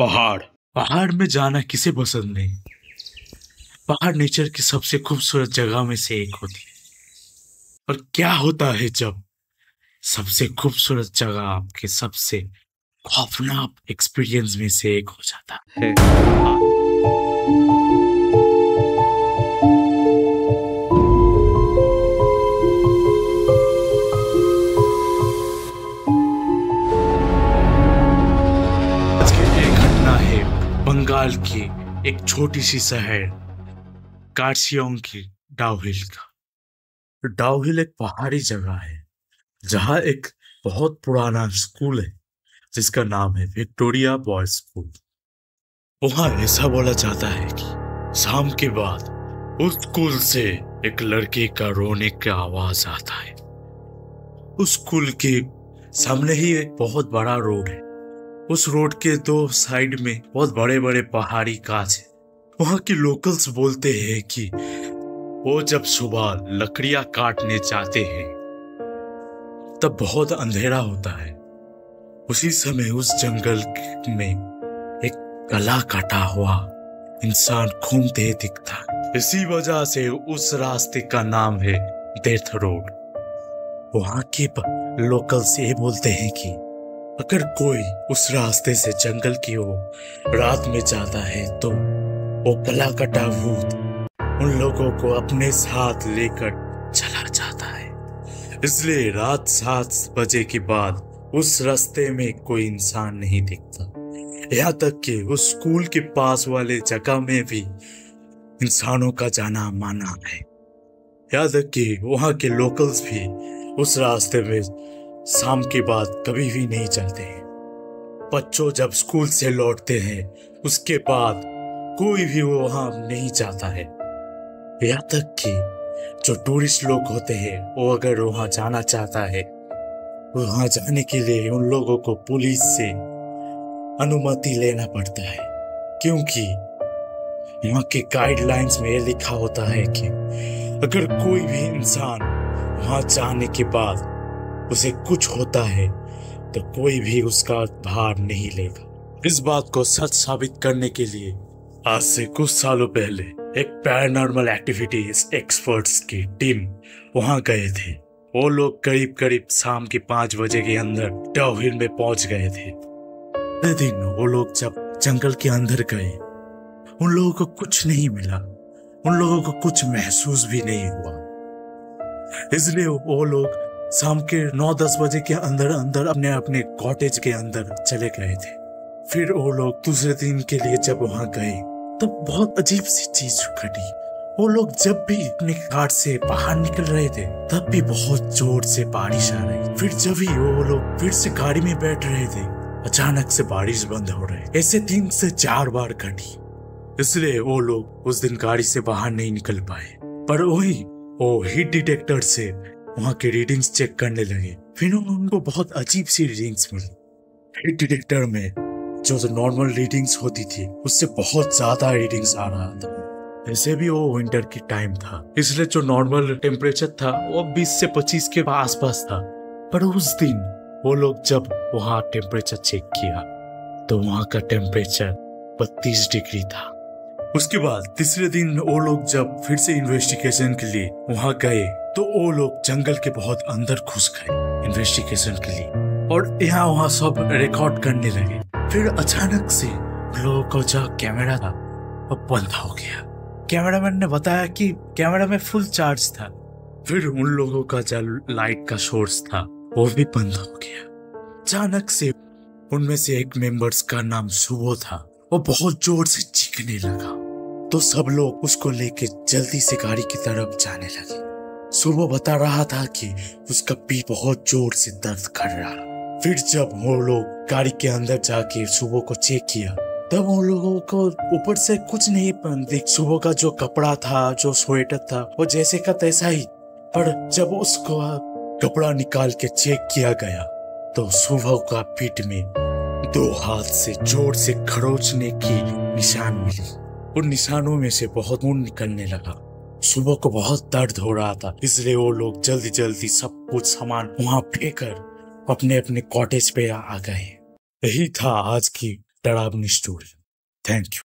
पहाड़। पहाड़ में जाना किसे पसंद नहीं। पहाड़ नेचर की सबसे खूबसूरत जगह में से एक होती है। और क्या होता है जब सबसे खूबसूरत जगह आपके सबसे खौफनाक एक्सपीरियंस में से एक हो जाता है। आज की एक घटना है बंगाल की एक छोटी सी शहर कार्सियोंग की डाउहिल का। डाउहिल एक पहाड़ी जगह है जहाँ एक बहुत पुराना स्कूल है जिसका नाम है विक्टोरिया बॉयज स्कूल। वहां ऐसा बोला जाता है कि शाम के बाद उस स्कूल से एक लड़के का रोने का आवाज आता है। उस स्कूल के सामने ही एक बहुत बड़ा रोड है। उस रोड के दो साइड में बहुत बड़े बड़े पहाड़ी गाछ है। वहां के लोकल्स बोलते हैं कि वो जब सुबह लकड़ियां काटने जाते हैं तब बहुत अंधेरा होता है। उसी समय उस जंगल में एक गला काटा हुआ इंसान घूमते दिखता है। इसी वजह से उस रास्ते का नाम है डेथ रोड। वहां के लोकल्स ये बोलते हैं कि अगर कोई उस रास्ते से जंगल की ओर रात में जाता है तो वो गला कटा भूत उन लोगों को अपने साथ लेकर चला जाता है। इसलिए रात 7 बजे के बाद उस रास्ते में कोई इंसान नहीं दिखता। यहाँ तक कि उस स्कूल के पास वाले जगह में भी इंसानों का जाना माना है। यहाँ तक कि वहाँ के लोकल्स भी उस रास्ते में शाम के बाद कभी भी नहीं जाते हैं। बच्चों जब स्कूल से लौटते हैं उसके बाद कोई भी वो वहां नहीं जाता है। यहाँ तक कि जो टूरिस्ट लोग होते हैं वो अगर वहां जाना चाहता है वहां जाने के लिए उन लोगों को पुलिस से अनुमति लेना पड़ता है, क्योंकि वहां के गाइडलाइंस में लिखा होता है कि अगर कोई भी इंसान वहां जाने के बाद उसे कुछ होता है तो कोई भी उसका भार नहीं लेगा। इस बात को सच साबित करने के लिए आज से कुछ सालों पहले एक पैरानॉर्मल एक्टिविटीज एक्सपर्ट्स की टीम वहां गए थे। वो लोग करीब करीब शाम के 5 बजे के अंदर डाउहिल में पहुंच गए थे। अगले दिन वो लोग जब जंगल के अंदर गए उन लोगों को कुछ नहीं मिला। उन लोगों को कुछ महसूस भी नहीं हुआ। इसलिए वो लोग शाम के 9-10 बजे के अंदर अंदर अपने अपने कॉटेज के अंदर चले गए थे। फिर वो लोग दूसरे दिन के लिए जब वहां गए तब बहुत अजीब सी चीज घटी। वो लोग जब भी अपने घाट से बाहर निकल रहे थे तब भी बहुत जोर से बारिश आ रही। फिर जब भी वो लोग फिर से गाड़ी में बैठ रहे थे अचानक से बारिश बंद हो रही। ऐसे 3 से 4 बार घटी। इसलिए वो लोग उस दिन गाड़ी से बाहर नहीं निकल पाए। पर वही वो हीट डिटेक्टर से वहां के रीडिंग्स चेक करने लगे। फिर उनको बहुत अजीब सी रीडिंग्स मिली। हीट डिटेक्टर में जो नॉर्मल रीडिंग्स होती थी उससे बहुत ज्यादा रीडिंग्स आ रहा था। वैसे भी वो विंटर की टाइम था इसलिए जो नॉर्मल टेम्परेचर था वो 20 से 25 के आसपास था। पर उस दिन वो लोग जब वहां टेम्परेचर चेक किया तो वहां का टेम्परेचर 32 डिग्री था। उसके बाद तीसरे दिन वो लोग जब फिर से इन्वेस्टिगेशन के लिए वहां गए तो वो लोग जंगल के बहुत अंदर घुस गए इन्वेस्टिगेशन के लिए और यहाँ वहां सब रिकॉर्ड करने लगे। फिर अचानक से उन लोगों को जो कैमरा था वो बंद हो गया। कैमरामैन ने बताया कि कैमरा में फुल चार्ज था। फिर उन लोगों का जो लाइट का सोर्स था वो भी बंद हो गया। अचानक से उनमें से एक मेंबर्स का नाम सुबो था। वो बहुत जोर से चीखने लगा तो सब लोग उसको लेके जल्दी से गाड़ी की तरफ जाने लगे। सुबो बता रहा था कि उसका पीठ बहुत जोर से दर्द कर रहा। फिर जब वो लोग गाड़ी के अंदर जाके सुबो को चेक किया तब उन लोगों को ऊपर से कुछ नहीं देख। सुबह का जो कपड़ा था जो स्वेटर था वो जैसे का तैसा ही। पर जब उसको कपड़ा निकाल के चेक किया गया तो सुबह का पीठ में 2 हाथ से जोर से खरोचने की निशान मिली। उन निशानों में से बहुत खून निकलने लगा। सुबह को बहुत दर्द हो रहा था इसलिए वो लोग जल्दी जल्दी सब कुछ सामान वहां फेंक कर अपने अपने कॉटेज पे आ गए। यही था आज की डरावनी स्टोरी। Thank you.